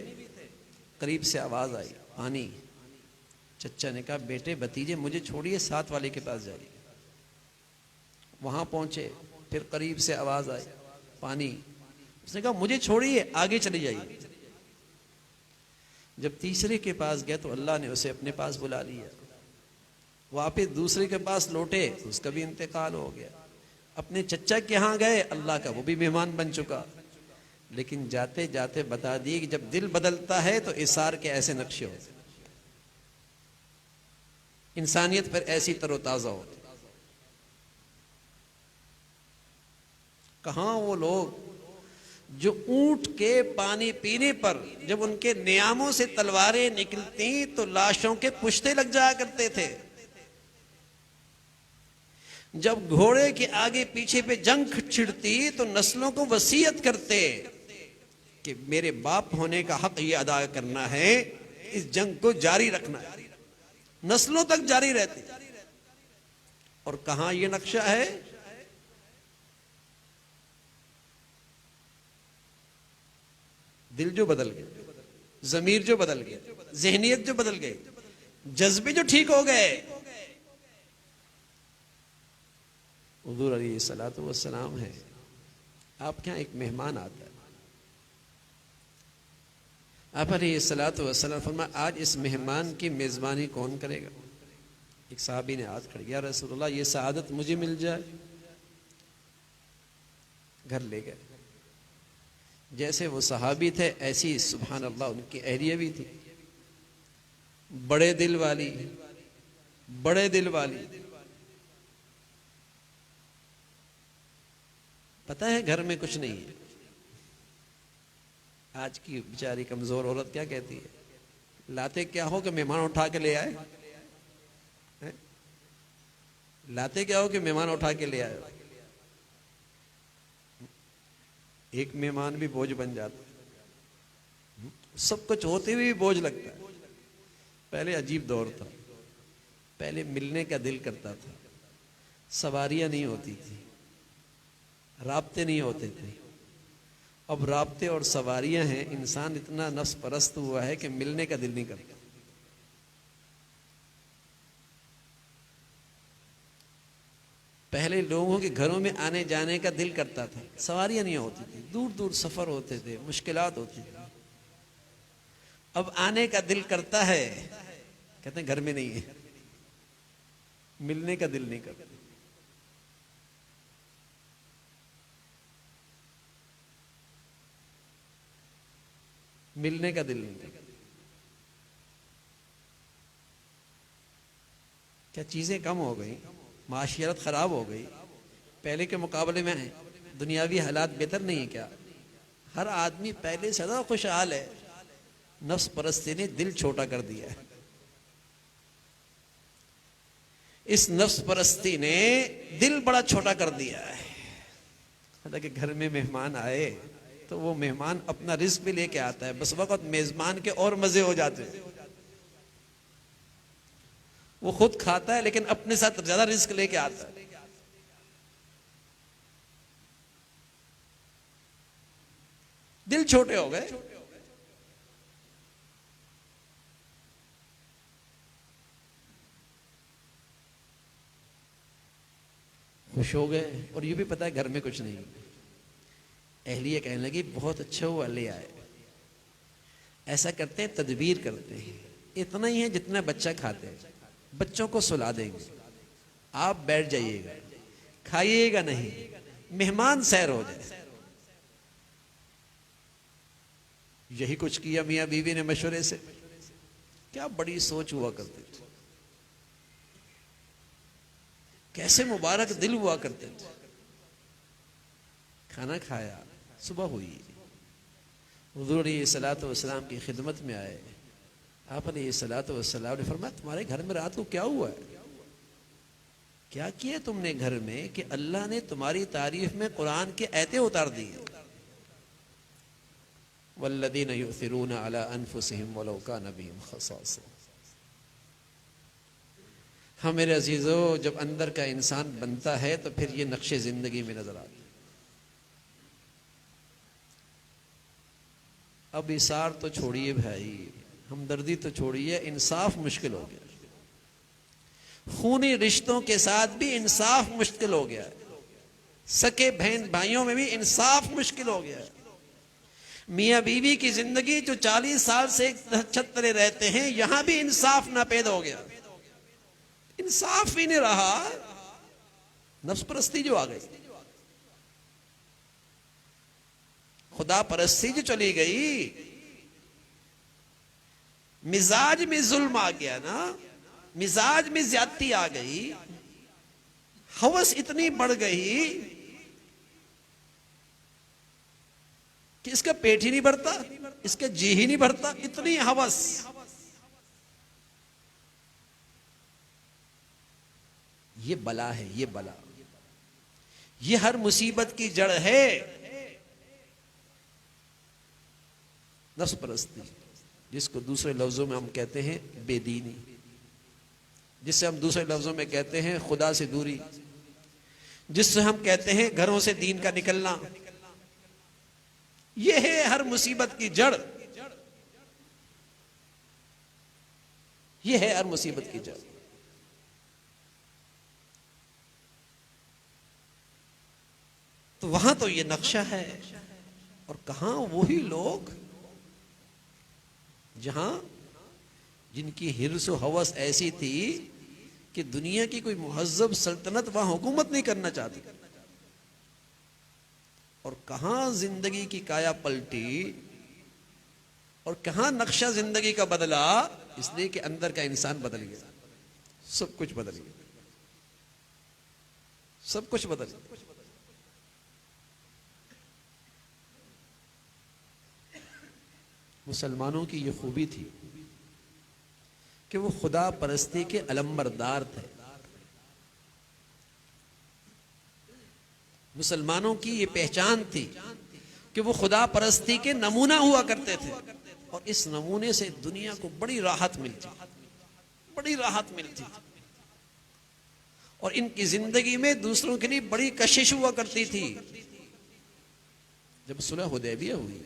करीब से आवाज आई पानी। चच्चा ने कहा बेटे भतीजे मुझे छोड़िए, साथ वाले के पास जाइए। वहां पहुंचे, फिर करीब से आवाज आई पानी। उसने कहा मुझे छोड़िए, आगे चले जाइए। जब तीसरे के पास गया तो अल्लाह ने उसे अपने पास बुला लिया। वापिस दूसरे के पास लौटे, उसका भी इंतकाल हो गया। अपने चच्चा के यहां गए, अल्लाह का वो भी मेहमान बन चुका। लेकिन जाते जाते बता दिए कि जब दिल बदलता है तो इसार के ऐसे नक्शे होते, इंसानियत पर ऐसी तरोताजा होती। कहां वो लोग जो ऊंट के पानी पीने पर जब उनके नियामों से तलवारें निकलती तो लाशों के पुश्ते लग जाया करते थे। जब घोड़े के आगे पीछे पे जंग छिड़ती तो नस्लों को वसीयत करते कि मेरे बाप होने का हक ये अदा करना है, इस जंग को जारी रखना है, नस्लों तक जारी रहती। और कहां ये नक्शा है? दिल जो बदल गए, जमीर जो बदल गए, जहनियत जो बदल गई, जज्बे जो ठीक हो गए। हुजूर अलैहिस्सलातु वस्सलाम है, आपके यहां एक मेहमान आता है, आप अलैहिस्सलातु वस्सलाम फरमाया आज इस मेहमान की मेजबानी कौन करेगा? एक साहबी ने हाथ खड़े, या रसूलुल्लाह ये सआदत मुझे मिल जाए। घर ले गए। जैसे वो सहाबी थे ऐसी सुभान अल्लाह उनकी एहलिया भी थी, बड़े दिल वाली, बड़े दिल वाली। पता है घर में कुछ नहीं है। आज की बेचारी कमजोर औरत क्या कहती है, लाते क्या हो कि मेहमान उठा के ले आए हैं? लाते क्या हो कि मेहमान उठा के ले आए। एक मेहमान भी बोझ बन जाता है, सब कुछ होते हुए भी बोझ लगता है। पहले अजीब दौर था, पहले मिलने का दिल करता था, सवारियां नहीं होती थी, राब्ते नहीं होते थे। अब राब्ते और सवारियां हैं, इंसान इतना नफ्स परस्त हुआ है कि मिलने का दिल नहीं करता। पहले लोगों के घरों में आने जाने का दिल करता था, सवारियां नहीं होती थी, दूर दूर सफर होते थे, मुश्किलात होती थी। अब आने का दिल करता है, कहते हैं घर में नहीं है, मिलने का दिल नहीं करता। मिलने का दिल नहीं करता। क्या चीजें कम हो गई, माशियत खराब हो गई, पहले के मुकाबले में दुनियावी हालात बेहतर नहीं है क्या? हर आदमी पहले से ज्यादा खुशहाल है। नफ्स परस्ती ने दिल छोटा कर दिया है। इस नफ्स परस्ती ने दिल बड़ा छोटा कर दिया है। हालांकि घर में मेहमान आए तो वो मेहमान अपना रिस्क भी लेके आता है, बस वक्त मेजबान के और मजे हो जाते हैं। वो खुद खाता है लेकिन अपने साथ ज्यादा रिस्क लेके आता है। दिल छोटे हो गए। खुश हो गए और ये भी पता है घर में कुछ नहीं। अहलिया कहने लगी बहुत अच्छा हुआ ले आए। ऐसा करते हैं, तदबीर करते हैं, इतना ही है जितना बच्चा खाते हैं, बच्चों को सुला देंगे, आप बैठ जाइएगा, खाइएगा नहीं, मेहमान सैर हो जाए। यही कुछ किया मियां बीवी ने मशवरे से। क्या बड़ी सोच हुआ करती थी, कैसे मुबारक दिल हुआ करते थे। खाना खाया, सुबह हुई, हुज़ूर अलैहिस्सलातु वस्सलाम की खिदमत में आए। आप अलैहिस्सलातु वस्सलाम ने फरमाया तुम्हारे घर में रात को क्या हुआ है, क्या किया तुमने घर में कि अल्लाह ने तुम्हारी तारीफ में कुरान के आयतें उतार दी। वल्लज़ीना युसिरूना अला अनफुसिहिम वलौ काना बिहिम खसासा। हाँ मेरे अजीजों, जब अंदर का इंसान बनता है तो फिर ये नक्शे जिंदगी में नजर आता है। अब इसार तो छोड़िए भाई, हमदर्दी तो छोड़िए, इंसाफ मुश्किल हो गया। खूनी रिश्तों के साथ भी इंसाफ मुश्किल हो गया। सके बहन भाइयों में भी इंसाफ मुश्किल हो गया। मियां बीवी की जिंदगी जो 40 साल से एक छत तले रहते हैं, यहां भी इंसाफ नापेद हो गया। इंसाफ ही नहीं रहा, नफ्स परस्ती जो आ गई, खुदा परस्ती जो चली गई, मिजाज में जुल्म आ गया ना, मिजाज में ज्यादती आ गई, हवस इतनी बढ़ गई कि इसका पेट ही नहीं भरता, इसका जी ही नहीं भरता, इतनी हवस। ये बला है, ये बला, ये हर मुसीबत की जड़ है नफ्स परस्ती, जिसको दूसरे लफ्जों में हम कहते हैं बेदीनी, जिससे हम दूसरे लफ्जों में कहते हैं खुदा से दूरी, जिससे हम कहते हैं घरों से दीन का निकलना। यह है हर मुसीबत की जड़, यह है हर मुसीबत की जड़। तो वहां तो ये नक्शा है, और कहां वही लोग जहां जिनकी हिर्स व हवस ऐसी थी कि दुनिया की कोई मुहज्जब सल्तनत वहां हुकूमत नहीं करना चाहती, और कहां जिंदगी की काया पलटी, और कहां नक्शा जिंदगी का बदला, इसलिए कि अंदर का इंसान बदल गया। सब कुछ बदल गया, सब कुछ बदल गया। मुसलमानों की ये खूबी थी कि वो खुदा परस्ती के अलंबरदार थे। मुसलमानों की ये पहचान थी कि वो खुदा परस्ती के नमूना हुआ करते थे, और इस नमूने से दुनिया को बड़ी राहत मिलती, बड़ी राहत मिलती थी। और इनकी जिंदगी में दूसरों के लिए बड़ी कशिश हुआ करती थी। जब सुलह हुदैबिया हुई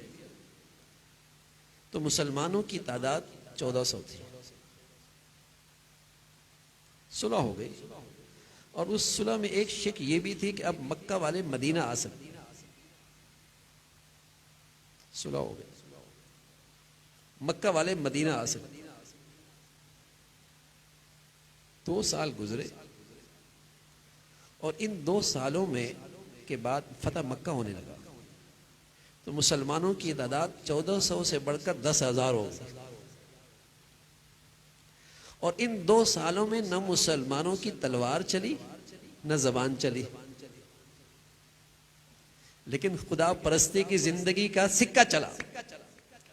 तो मुसलमानों की तादाद 1400 थी। सुलह हो गई, और उस सुलह में एक शिक ये भी थी कि अब मक्का वाले मदीना आ सकते। सुलह हो गई, मक्का वाले मदीना आ सकते। 2 साल गुजरे, और इन 2 सालों में के बाद फतह मक्का होने लगा, तो मुसलमानों की तादाद 1400 से बढ़कर 10,000 हो गई। और इन 2 सालों में न मुसलमानों की तलवार चली न जबान चली, लेकिन खुदा परस्ती की जिंदगी का सिक्का चला।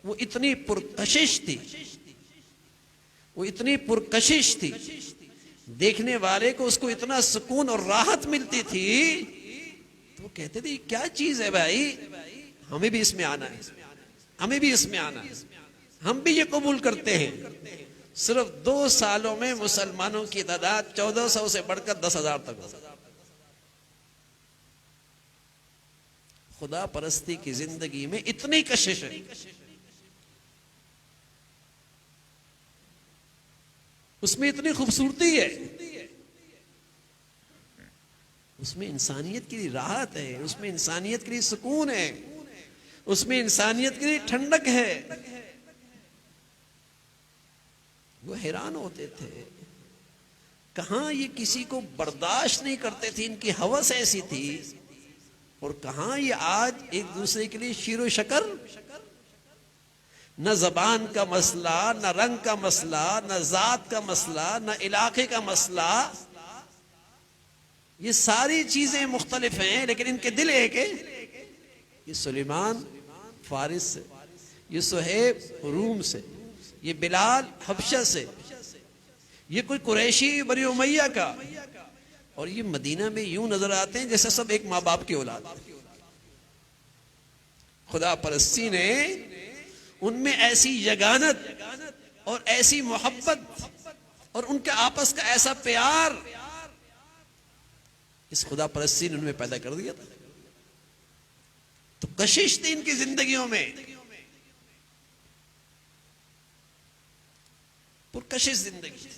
वो इतनी पुरकशिश थी, वो इतनी पुरकशिश थी, देखने वाले को उसको इतना सुकून और राहत मिलती थी, तो वो कहते थे क्या चीज है भाई, हमें भी इसमें आना है, हमें भी इसमें आना है, हम भी ये कबूल करते हैं। सिर्फ 2 सालों में मुसलमानों की तादाद 1400 से बढ़कर 10,000 तक हो। खुदा परस्ती की जिंदगी में इतनी कशिश है, उसमें इतनी खूबसूरती है, उसमें इंसानियत के लिए राहत है, उसमें इंसानियत के लिए सुकून है, उसमें इंसानियत के लिए ठंडक है। वो हैरान होते थे, कहां ये किसी को बर्दाश्त नहीं करते थे, इनकी हवस ऐसी थी, और कहां ये आज एक दूसरे के लिए शीरो शकर। न जबान का मसला, न रंग का मसला, न जात का मसला, न इलाके का मसला, ये सारी चीजें मुख्तलिफ हैं, लेकिन इनके दिल एक है। ये सुलेमान फारिस से, ये सुहेब रूम से, ये बिलाल हबशा से, ये कोई कुरैशी बनी उमैया का, और ये मदीना में यूं नजर आते हैं जैसे सब एक माँ बाप की औलाद। खुदा परस्ती ने उनमें ऐसी यगानत और ऐसी मोहब्बत और उनके आपस का ऐसा प्यार इस खुदा परस्ती ने उनमें पैदा कर दिया था। तो कशिश थी इनकी जिंदगियों में, पुरकशिश जिंदगी,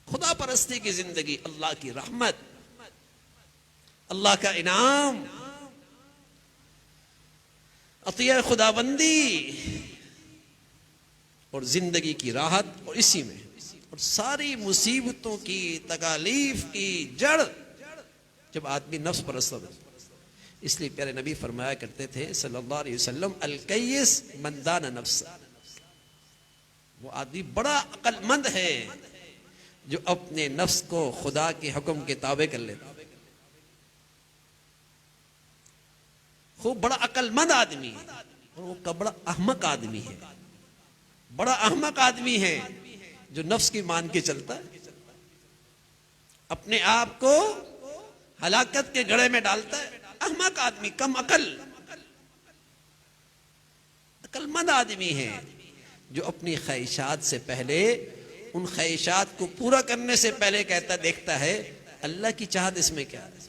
खुदा परस्ती की जिंदगी, अल्लाह की रहमत, अल्लाह का इनाम, अतिया खुदाबंदी और जिंदगी की राहत, और इसी में और सारी मुसीबतों की तकालीफ की जड़ जब आदमी नफ्स परस्त हो। इसलिए प्यारे नबी फरमाया करते थे सल्लल्लाहु अलैहि वसल्लम, अल-कय्यिस मन दाना नफ्स, वो आदमी बड़ा अक्लमंद है जो अपने नफ्स को खुदा के हुक्म के ताबे कर लेता। खूब बड़ा अक्लमंद आदमी है, और वो बड़ा अहमक आदमी है, बड़ा अहमक आदमी है जो नफ्स की मान के चलता है, अपने आप को हलाकत के गड़े में डालता है। अहमक आदमी, कम अकल, अक्लमंद आदमी है जो अपनी ख्वाहिशात से पहले, उन ख्वाहिशात को पूरा करने से पहले कहता, देखता है अल्लाह की चाहत इसमें क्या है,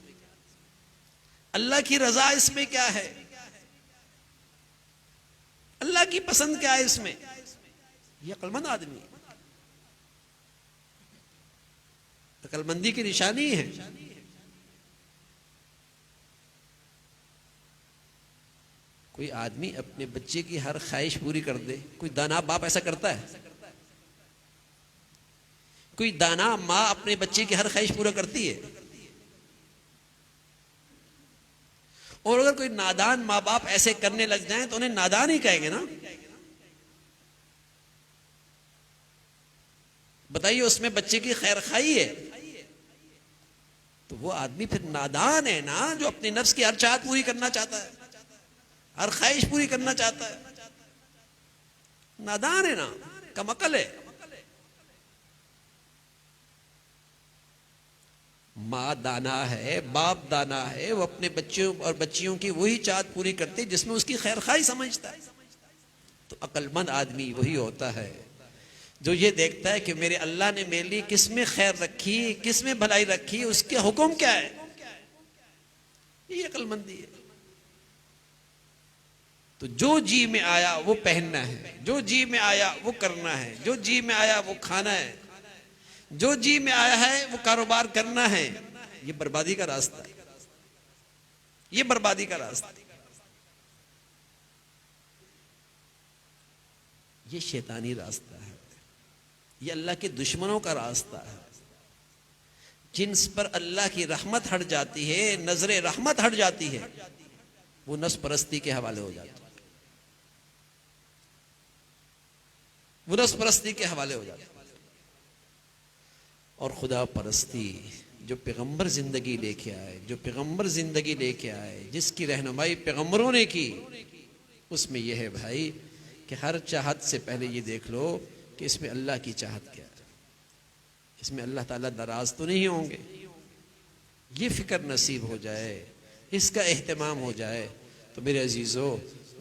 अल्लाह की रजा इसमें क्या है, अल्लाह की पसंद क्या है इसमें। यह अक्लमंद आदमी है, अक्लमंदी की निशानी है। कोई आदमी अपने बच्चे की हर ख्वाहिश पूरी कर दे, कोई दाना बाप ऐसा करता है? कोई दाना माँ अपने बच्चे की हर ख्वाहिश पूरा करती है? और अगर कोई नादान माँ बाप ऐसे करने लग जाएं तो उन्हें नादान ही कहेंगे ना। बताइए, उसमें बच्चे की खैर खाई है तो वो आदमी फिर नादान है ना, जो अपनी नफ्स की हर चाहत पूरी करना चाहता है, हर ख्वाहिश पूरी करना चाहता है। नादान है ना, कमअकल है। माँ दाना है, बाप दाना है, वो अपने बच्चों और बच्चियों की वही चाहत पूरी करती है जिसमें उसकी खैर खाई समझता है। तो अक्लमंद आदमी वही होता है जो ये देखता है कि मेरे अल्लाह ने मेरे लिए किस में खैर रखी, किस में भलाई रखी, उसके हुक्म क्या है। ये अक्लमंदी है। तो जो जी में आया वो पहनना है, जो जी में आया वो करना है, जो जी में आया वो खाना है, जो जी में आया है वो कारोबार करना है। ये बर्बादी का रास्ता है, ये बर्बादी का रास्ता है, ये शैतानी रास्ता है, ये अल्लाह के दुश्मनों का रास्ता है। जिन पर अल्लाह की रहमत हट जाती है, नजरे रहमत हट जाती है, वो नफ्स परस्ती के हवाले हो जाती है, वो नफ्स परस्ती के हवाले हो जाती है। और खुदा परस्ती जो पैगंबर जिंदगी लेके आए, जो पैगंबर जिंदगी लेके आए, जिसकी रहनुमाई पैगंबरों ने की, उसमें यह है भाई कि हर चाहत से पहले ये देख लो कि इसमें अल्लाह की चाहत क्या है, इसमें अल्लाह ताला नाराज तो नहीं होंगे। ये फिक्र नसीब हो जाए, इसका एहतमाम हो जाए, तो मेरे अजीज़ों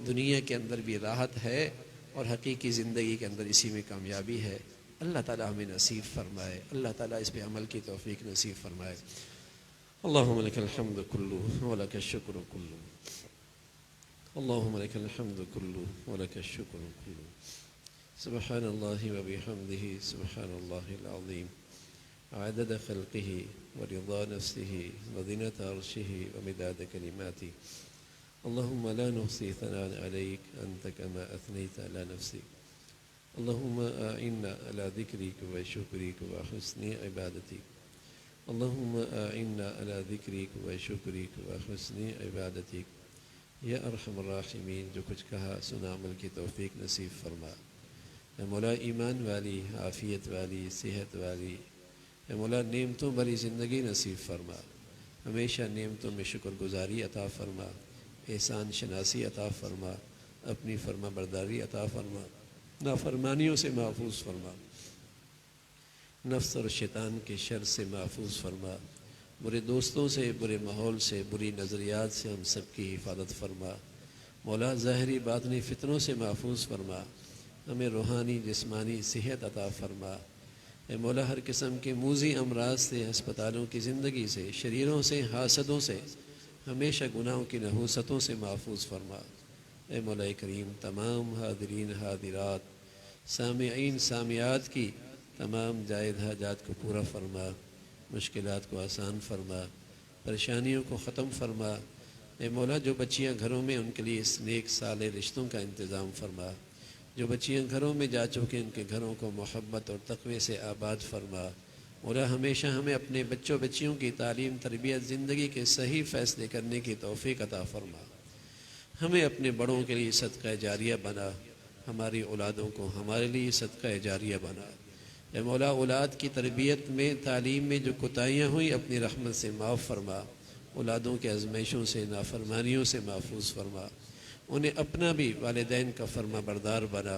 दुनिया के अंदर भी राहत है और हकीकी ज़िंदगी के अंदर इसी में कामयाबी है। अल्लाह ताला हमें नसीब फरमाए, अल्लाह ताला इस पे अमल की तौफीक नसीब फरमाए। अल्लाहुम्मा लकल हम्दु कुल्लु व लकल शुक्र कुल्लु, अल्लाहुम्मा लकल हम्दु कुल्लु व लकल शुक्र कुल्लु, सुब्हानल्लाहि व बिहम्दिही सुब्हानल्लाहिल अज़ीम, अदद खल्क़िही व रिज़ा नफ्सिही व ज़ीनत अर्शिही व मिदाद कलिमातिही, अल्लाहुम्मा ला नुहसी सनाअन अलैक अंत कमा अथनैत अला नफ्सिक, अल्लाहुम्मा अइन्ना अला ज़िक्रिक व शुक्रिक व हुस्नि इबादतिक, अल्लाहुम्मा अइन्ना अला ज़िक्रिक व शुक्रिक व हुस्नि इबादतिक। या अरहमर राहिमीन, जो कुछ कहा सुना अमल की तौफीक नसीब फरमा। ए मौला ईमान वाली, आफ़ियत वाली, सेहत वाली, ए मौला नेमतों भरी ज़िंदगी नसीब फरमा। हमेशा नेमतों में शुक्रगुज़ारी अता फरमा, एहसान शनासी अता फरमा, अपनी फरमा बरदारी अता फरमा, नाफरमानियों से महफूज फरमा, नफ्स और शैतान के शर से महफूज फरमा, बुरे दोस्तों से, बुरे माहौल से, बुरी नज़रियात से हम सब की हिफाजत फरमा। मौला ज़ाहरी बातनी फ़ितनों से महफूज फरमा, हमें रूहानी जिस्मानी सेहत अता फरमा। ए मौला हर किस्म के मूज़ी अमराज से, हस्पतालों की ज़िंदगी से, शरीरों से, हासदों से, हमेशा गुनाहों की नहूसतों से महफूज फरमा। ए मौला करीम तमाम हादिरीन हादिरात, सामिईन सामियात की तमाम जायद हाजात को पूरा फरमा, मुश्किलात को आसान फरमा, परेशानियों को ख़त्म फरमा। ए मौला जो बच्चियाँ घरों में, उनके लिए इस नेक साले रिश्तों का इंतज़ाम फरमा। जो बच्चियाँ घरों में जा चुके उनके घरों को मोहब्बत और तक़वे से आबाद फरमा। मौला हमेशा हमें अपने बच्चों बच्चियों की तालीम तरबियत ज़िंदगी के सही फ़ैसले करने की तौफ़ीक़ अता फरमा। हमें अपने बड़ों के लिए सदका जारिया बना, हमारी औलादों को हमारे लिए सदका जारिया बना। ए मौला औलाद की तरबियत में, तालीम में जो कोताहियाँ हुई अपनी रहमत से माफ़ फरमा। औलादों के आजमाइशों से, नाफरमानियों से महफूज फरमा। उन्हें अपना भी वालिदैन का फरमा बरदार बना।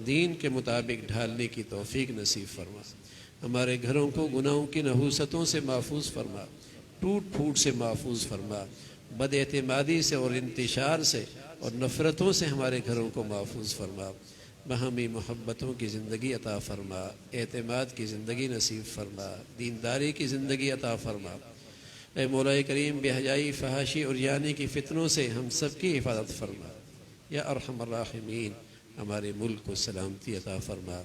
दीन के मुताबिक ढालने की तौफ़ीक नसीब फरमा। हमारे घरों को गुनाहों की नहूसतों से महफूज फरमा, टूट फूट से महफूज फरमा, बदएतिमादी से और इंतिशार से और नफ़रतों से हमारे घरों को महफूज फरमा। बहमी मोहब्बतों की ज़िंदगी अता फ़रमा, एतमाद की ज़िंदगी नसीब फ़रमा, दीनदारी की ज़िंदगी अता फ़रमा। ए मौला करीम बेहयाई, फ़हाशी और यानी की फ़ितनों से हम सब की हिफाजत फ़रमा। या अरहमर राहिमीन, हमारे मुल्क को सलामती अता फ़रमा।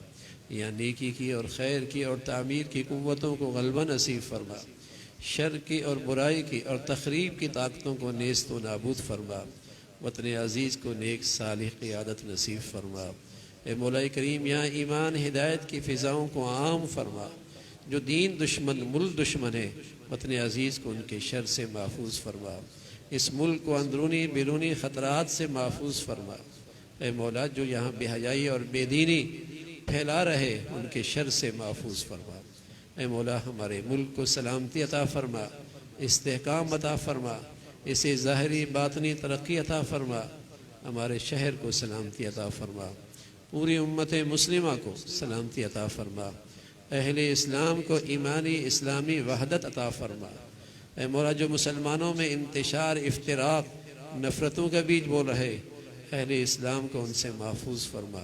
या नेकी की और खैर की और तामीर की क़ुव्वतों को ग़लबा नसीब फ़रमा। शर की और बुराई की और तख़रीब की ताकतों को नेस्त व नाबूद फ़रमा। वतन अज़ीज़ को नेक सालिह क़ियादत नसीब फ़रमा। ए मौला करीम, यहाँ ईमान हिदायत की फ़िज़ाओं को आम फरमा। जो दीन दुश्मन, मुल्क दुश्मन है, वतन अज़ीज़ को उनके शर से महफूज फरमा। इस मुल्क को अंदरूनी बैरूनी ख़तरात से महफूज फरमा। ए मौला, जो यहाँ बेहयाई और बेदीनी फैला रहे उनके शर से महफूज फरमा। ए मौला, हमारे मुल्क को सलामती अता फरमा, इस्तेहकाम अता फरमा, इसे ज़ाहरी बातनी तरक्की अता फरमा, हमारे शहर को सलामती अता फरमा, पूरी उम्मत मुस्लिमा को सलामती अता फरमा, अहले इस्लाम को ईमानी इस्लामी वहदत अता फरमा। ऐ मौला, जो मुसलमानों में इंतशार, इफ्तिराक, नफ़रतों का बीज बोल रहे, अहले इस्लाम को उनसे महफूज फरमा।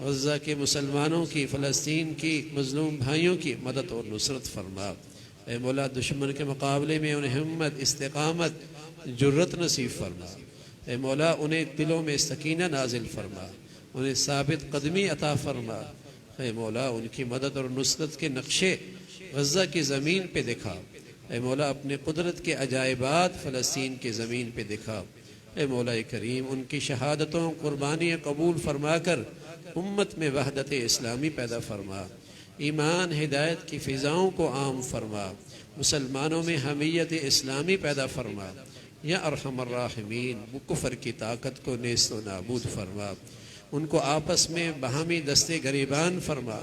गज़ा के मुसलमानों की, फ़लस्तीन की मज़लूम भाइयों की मदद और नुसरत फरमा। ऐ मौला, दुश्मन के मुकाबले में उन्हें हिम्मत, इस्तिक़ामत, जुर्रत नसीब फरमा। ऐ मौला, उन्हें दिलों में सकीना नाजिल फरमा, उन्हें साबित कदमी अता फरमा। ऐ मौला, उनकी मदद और नुसरत के नक्शे गज़ा की ज़मीन पे दिखा। ऐ मौला, अपने कुदरत के अजायबात फ़लस्तीन की ज़मीन पे दिखा। ऐ मौला करीम, उनकी शहादतों, कुर्बानियाँ कबूल फरमा कर उम्मत में वहदत इस्लामी पैदा फरमा, ईमान हिदायत की फ़िज़ाओं को आम फरमा, मुसलमानों में हमीयत इस्लामी पैदा फरमा। या अरहमर राहिमीन, कुफ्र की ताकत को नेस्त व नाबूद फरमा, उनको आपस में बहामी दस्ते गरीबान फरमा,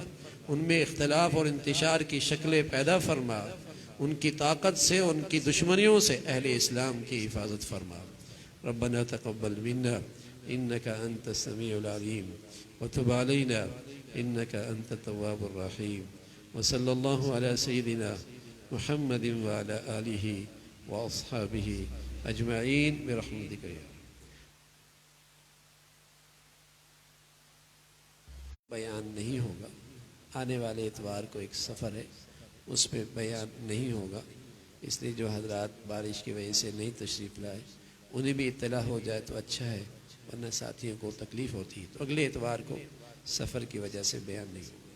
उनमें इख्तलाफ और इंतशार की शक्लें पैदा फरमा, उनकी ताकत से, उनकी दुश्मनियों से अहले इस्लाम की हिफाजत फरमा। रब्बना तक़ब्बल मिन्ना इन्नका अंत समीउल अलीम व तुब अलैना इन्नका अंत तव्वाबुर रहीम व सल्लल्लाहु अला सय्यिदिना मुहम्मदिन व अला आलिहि व अस्हाबिहि अजमाइन बिरहमतिका। बयान नहीं होगा, आने वाले इतवार को एक सफ़र है, उस पर बयान नहीं होगा, इसलिए जो हजरात बारिश की वजह से नहीं तशरीफ़ लाए उन्हें भी इत्तला हो जाए तो अच्छा है, वरना साथियों को तकलीफ़ होती है। तो अगले इतवार को सफ़र की वजह से बयान नहीं होगा।